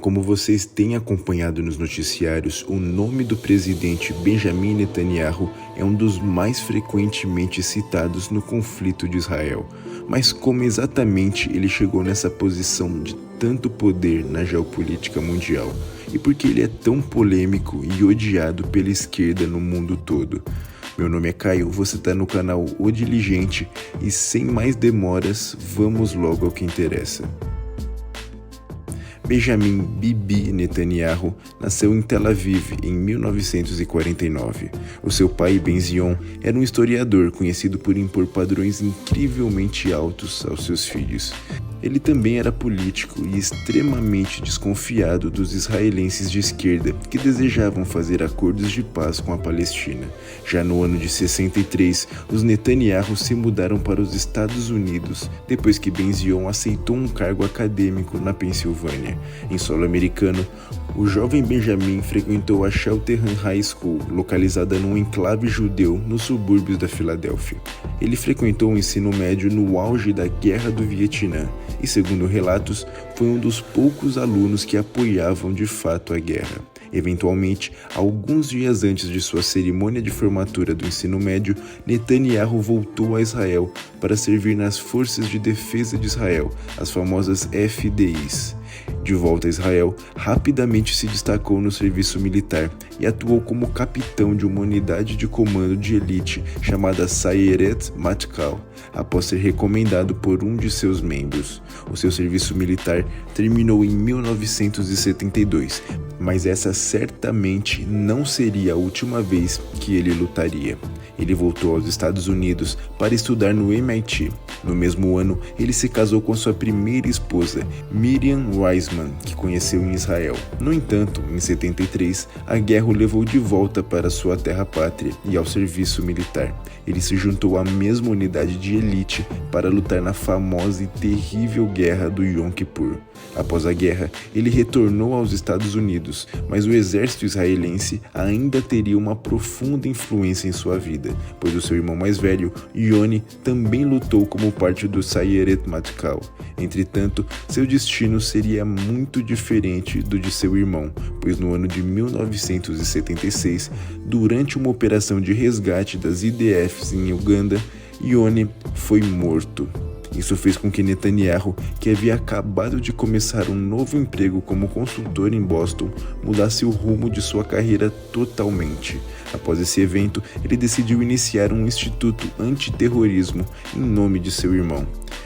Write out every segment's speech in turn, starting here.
Como vocês têm acompanhado nos noticiários, o nome do presidente Benjamin Netanyahu é um dos mais frequentemente citados no conflito de Israel. Mas como exatamente ele chegou nessa posição de tanto poder na geopolítica mundial? E por que ele é tão polêmico e odiado pela esquerda no mundo todo? Meu nome é Caio, você está no canal O Diligente e sem mais demoras, vamos logo ao que interessa. Benjamin Bibi Netanyahu nasceu em Tel Aviv em 1949. O seu pai, Ben-Zion, era um historiador conhecido por impor padrões incrivelmente altos aos seus filhos. Ele também era político e extremamente desconfiado dos israelenses de esquerda que desejavam fazer acordos de paz com a Palestina. Já no ano de 63, os Netanyahu se mudaram para os Estados Unidos, depois que Ben-Zion aceitou um cargo acadêmico na Pensilvânia. Em solo americano, o jovem Benjamin frequentou a Shelterham High School, localizada num enclave judeu nos subúrbios da Filadélfia. Ele frequentou o ensino médio no auge da Guerra do Vietnã e, segundo relatos, foi um dos poucos alunos que apoiavam de fato a guerra. Eventualmente, alguns dias antes de sua cerimônia de formatura do ensino médio, Netanyahu voltou a Israel para servir nas Forças de Defesa de Israel, as famosas FDIs. De volta a Israel, rapidamente se destacou no serviço militar e atuou como capitão de uma unidade de comando de elite chamada Sayeret Matkal, após ser recomendado por um de seus membros. O seu serviço militar terminou em 1972, mas essa certamente não seria a última vez que ele lutaria. Ele voltou aos Estados Unidos para estudar no MIT. No mesmo ano, ele se casou com sua primeira esposa, Miriam Weizmann, que conheceu em Israel. No entanto, em 73, a guerra o levou de volta para sua terra pátria e ao serviço militar. Ele se juntou à mesma unidade de elite para lutar na famosa e terrível guerra do Yom Kippur. Após a guerra, ele retornou aos Estados Unidos, mas o exército israelense ainda teria uma profunda influência em sua vida, pois o seu irmão mais velho, Yoni, também lutou como parte do Sayeret Matkal. Entretanto, seu destino seria muito diferente do de seu irmão, pois no ano de 1976, durante uma operação de resgate das IDFs em Uganda, Yoni foi morto. Isso fez com que Netanyahu, que havia acabado de começar um novo emprego como consultor em Boston, mudasse o rumo de sua carreira totalmente. Após esse evento, ele decidiu iniciar um instituto antiterrorismo em nome de seu irmão.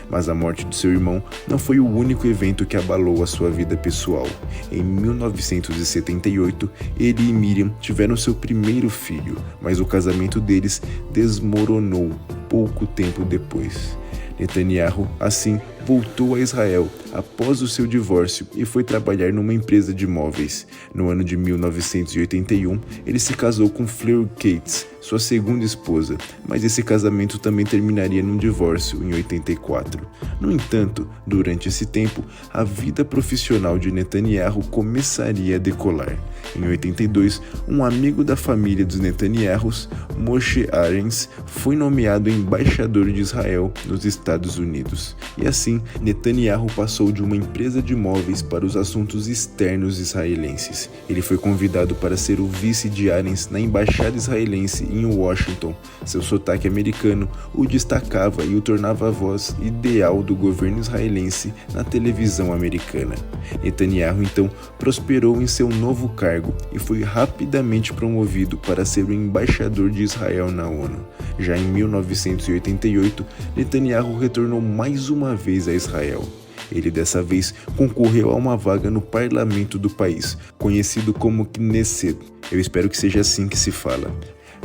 Mas a morte de seu irmão não foi o único evento que abalou a sua vida pessoal. Em 1978, ele e Miriam tiveram seu primeiro filho, mas o casamento deles desmoronou pouco tempo depois. Netanyahu, assim, voltou a Israel após o seu divórcio e foi trabalhar numa empresa de móveis. No ano de 1981, ele se casou com Fleur Katz, sua segunda esposa, mas esse casamento também terminaria num divórcio em 84. No entanto, durante esse tempo, a vida profissional de Netanyahu começaria a decolar. Em 82, um amigo da família dos Netanyahus, Moshe Arens, foi nomeado embaixador de Israel nos Estados Unidos. E assim, Netanyahu passou de uma empresa de móveis para os assuntos externos israelenses. Ele foi convidado para ser o vice de Arens na embaixada israelense em Washington. Seu sotaque americano o destacava e o tornava a voz ideal do governo israelense na televisão americana. Netanyahu então prosperou em seu novo cargo e foi rapidamente promovido para ser o embaixador de Israel na ONU. Já em 1988, Netanyahu retornou mais uma vez a Israel. Ele dessa vez concorreu a uma vaga no parlamento do país, conhecido como Knesset. Eu espero que seja assim que se fala.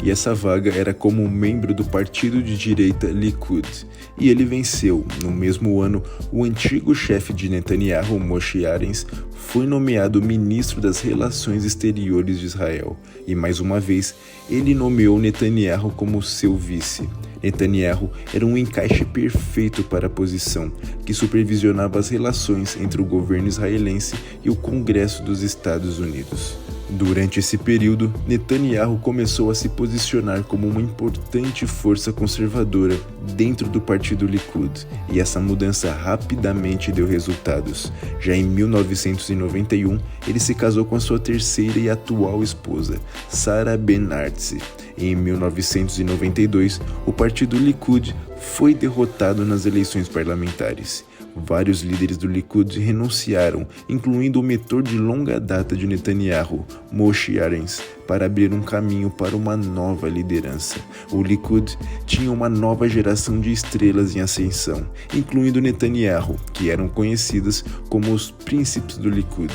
E essa vaga era como membro do partido de direita Likud. E ele venceu. No mesmo ano, o antigo chefe de Netanyahu, Moshe Arens, foi nomeado ministro das Relações Exteriores de Israel. E mais uma vez, ele nomeou Netanyahu como seu vice. Netanyahu era um encaixe perfeito para a posição, que supervisionava as relações entre o governo israelense e o Congresso dos Estados Unidos. Durante esse período, Netanyahu começou a se posicionar como uma importante força conservadora dentro do partido Likud, e essa mudança rapidamente deu resultados. Já em 1991, ele se casou com a sua terceira e atual esposa, Sarah Ben-Artzi. Em 1992, o partido Likud foi derrotado nas eleições parlamentares. Vários líderes do Likud renunciaram, incluindo o mentor de longa data de Netanyahu, Moshe Arens, para abrir um caminho para uma nova liderança. O Likud tinha uma nova geração de estrelas em ascensão, incluindo Netanyahu, que eram conhecidas como os príncipes do Likud.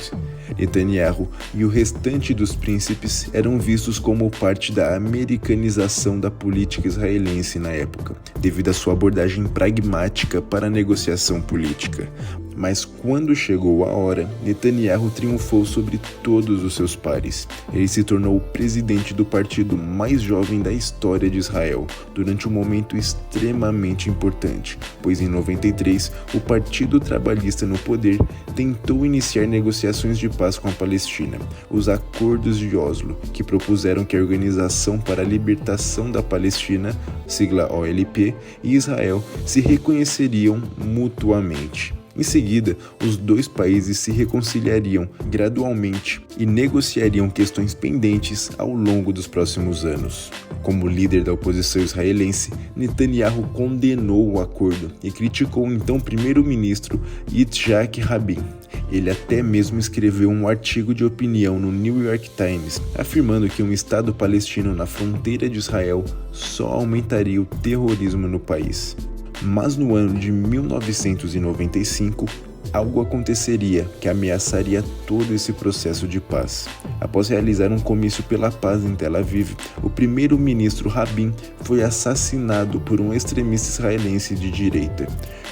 Netanyahu e o restante dos príncipes eram vistos como parte da americanização da política israelense na época, devido à sua abordagem pragmática para a negociação política. Mas quando chegou a hora, Netanyahu triunfou sobre todos os seus pares. Ele se tornou o presidente do partido mais jovem da história de Israel, durante um momento extremamente importante, pois em 93, o Partido Trabalhista no poder tentou iniciar negociações de paz com a Palestina, os Acordos de Oslo, que propuseram que a Organização para a Libertação da Palestina, sigla OLP, e Israel se reconheceriam mutuamente. Em seguida, os dois países se reconciliariam gradualmente e negociariam questões pendentes ao longo dos próximos anos. Como líder da oposição israelense, Netanyahu condenou o acordo e criticou o então primeiro-ministro Yitzhak Rabin. Ele até mesmo escreveu um artigo de opinião no New York Times, afirmando que um Estado palestino na fronteira de Israel só aumentaria o terrorismo no país. Mas no ano de 1995, algo aconteceria que ameaçaria todo esse processo de paz. Após realizar um comício pela paz em Tel Aviv, o primeiro-ministro Rabin foi assassinado por um extremista israelense de direita.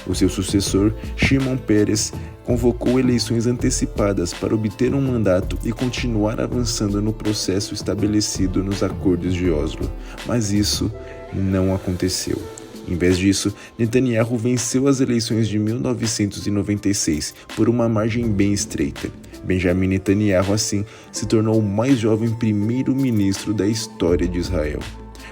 O seu sucessor, Shimon Peres, convocou eleições antecipadas para obter um mandato e continuar avançando no processo estabelecido nos Acordos de Oslo. Mas isso não aconteceu. Em vez disso, Netanyahu venceu as eleições de 1996 por uma margem bem estreita. Benjamin Netanyahu, assim, se tornou o mais jovem primeiro-ministro da história de Israel.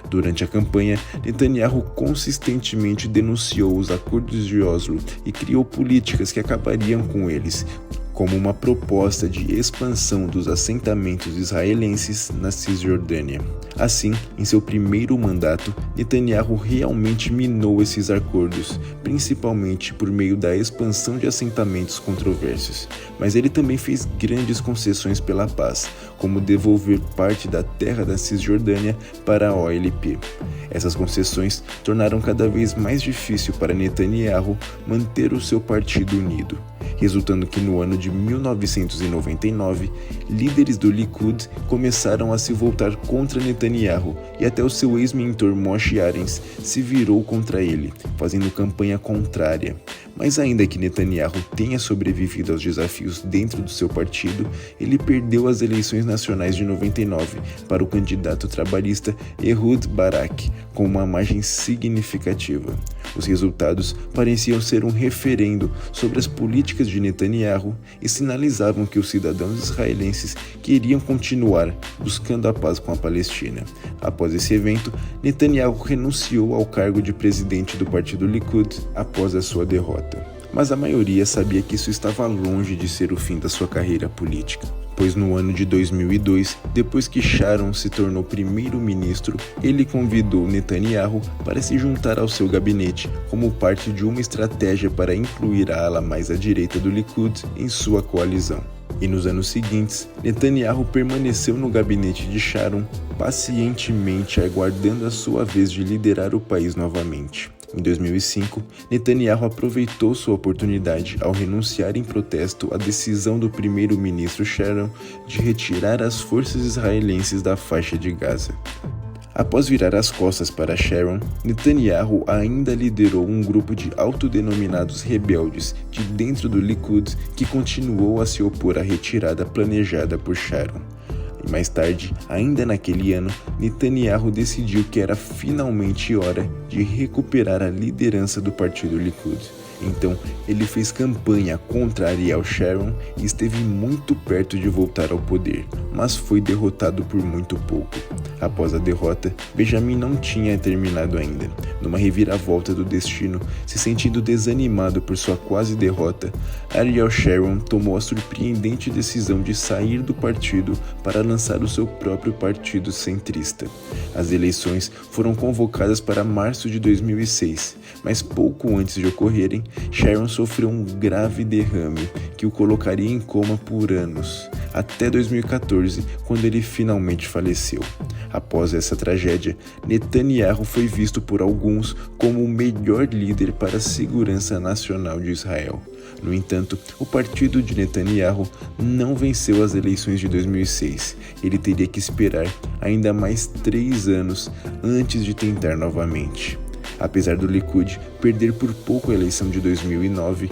Durante a campanha, Netanyahu consistentemente denunciou os Acordos de Oslo e criou políticas que acabariam com eles, como uma proposta de expansão dos assentamentos israelenses na Cisjordânia. Assim, em seu primeiro mandato, Netanyahu realmente minou esses acordos, principalmente por meio da expansão de assentamentos controversos. Mas ele também fez grandes concessões pela paz, como devolver parte da terra da Cisjordânia para a OLP. Essas concessões tornaram cada vez mais difícil para Netanyahu manter o seu partido unido, resultando que no ano de 1999, líderes do Likud começaram a se voltar contra Netanyahu e até o seu ex-mentor Moshe Arens se virou contra ele, fazendo campanha contrária. Mas ainda que Netanyahu tenha sobrevivido aos desafios dentro do seu partido, ele perdeu as eleições nacionais de 99 para o candidato trabalhista Ehud Barak, com uma margem significativa. Os resultados pareciam ser um referendo sobre as políticas de Netanyahu e sinalizavam que os cidadãos israelenses queriam continuar buscando a paz com a Palestina. Após esse evento, Netanyahu renunciou ao cargo de presidente do partido Likud após a sua derrota. Mas a maioria sabia que isso estava longe de ser o fim da sua carreira política, pois no ano de 2002, depois que Sharon se tornou primeiro-ministro, ele convidou Netanyahu para se juntar ao seu gabinete como parte de uma estratégia para incluir a ala mais à direita do Likud em sua coalizão. E nos anos seguintes, Netanyahu permaneceu no gabinete de Sharon, pacientemente aguardando a sua vez de liderar o país novamente. Em 2005, Netanyahu aproveitou sua oportunidade ao renunciar em protesto à decisão do primeiro-ministro Sharon de retirar as forças israelenses da faixa de Gaza. Após virar as costas para Sharon, Netanyahu ainda liderou um grupo de autodenominados rebeldes de dentro do Likud que continuou a se opor à retirada planejada por Sharon. E mais tarde, ainda naquele ano, Netanyahu decidiu que era finalmente hora de recuperar a liderança do partido Likud. Então, ele fez campanha contra Ariel Sharon e esteve muito perto de voltar ao poder, mas foi derrotado por muito pouco. Após a derrota, Benjamin não tinha terminado ainda. Numa reviravolta do destino, se sentindo desanimado por sua quase derrota, Ariel Sharon tomou a surpreendente decisão de sair do partido para lançar o seu próprio partido centrista. As eleições foram convocadas para março de 2006, mas pouco antes de ocorrerem, Sharon sofreu um grave derrame que o colocaria em coma por anos, até 2014, quando ele finalmente faleceu. Após essa tragédia, Netanyahu foi visto por alguns como o melhor líder para a segurança nacional de Israel. No entanto, o partido de Netanyahu não venceu as eleições de 2006. Ele teria que esperar ainda mais 3 anos antes de tentar novamente. Apesar do Likud perder por pouco a eleição de 2009,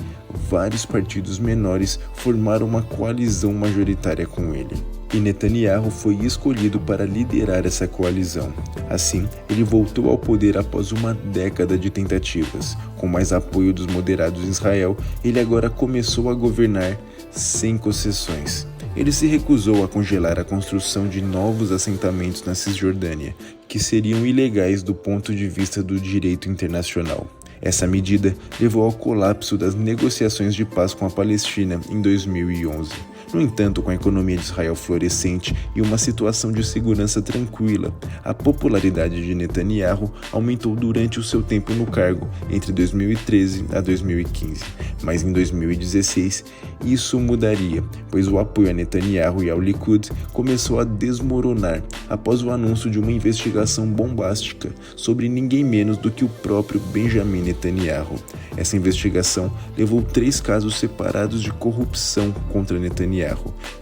vários partidos menores formaram uma coalizão majoritária com ele. E Netanyahu foi escolhido para liderar essa coalizão. Assim, ele voltou ao poder após uma década de tentativas. Com mais apoio dos moderados em Israel, ele agora começou a governar sem concessões. Ele se recusou a congelar a construção de novos assentamentos na Cisjordânia, que seriam ilegais do ponto de vista do direito internacional. Essa medida levou ao colapso das negociações de paz com a Palestina em 2011. No entanto, com a economia de Israel florescente e uma situação de segurança tranquila, a popularidade de Netanyahu aumentou durante o seu tempo no cargo, entre 2013 a 2015. Mas em 2016, isso mudaria, pois o apoio a Netanyahu e ao Likud começou a desmoronar após o anúncio de uma investigação bombástica sobre ninguém menos do que o próprio Benjamin Netanyahu. Essa investigação levou 3 casos separados de corrupção contra Netanyahu.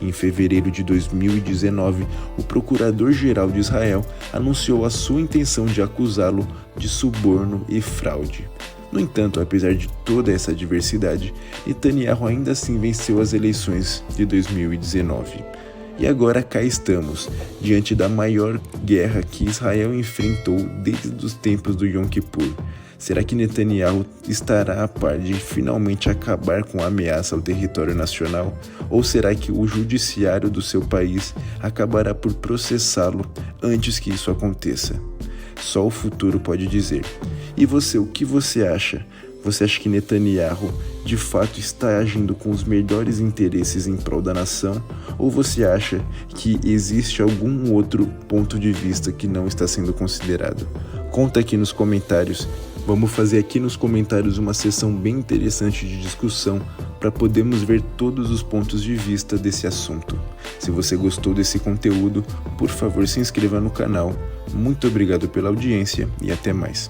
Em fevereiro de 2019, o Procurador-Geral de Israel anunciou a sua intenção de acusá-lo de suborno e fraude. No entanto, apesar de toda essa diversidade, Netanyahu ainda assim venceu as eleições de 2019. E agora cá estamos, diante da maior guerra que Israel enfrentou desde os tempos do Yom Kippur. Será que Netanyahu estará a par de finalmente acabar com a ameaça ao território nacional? Ou será que o judiciário do seu país acabará por processá-lo antes que isso aconteça? Só o futuro pode dizer. E você, o que você acha? Você acha que Netanyahu de fato está agindo com os melhores interesses em prol da nação? Ou você acha que existe algum outro ponto de vista que não está sendo considerado? Conta aqui nos comentários. Vamos fazer aqui nos comentários uma sessão bem interessante de discussão para podermos ver todos os pontos de vista desse assunto. Se você gostou desse conteúdo, por favor se inscreva no canal. Muito obrigado pela audiência e até mais.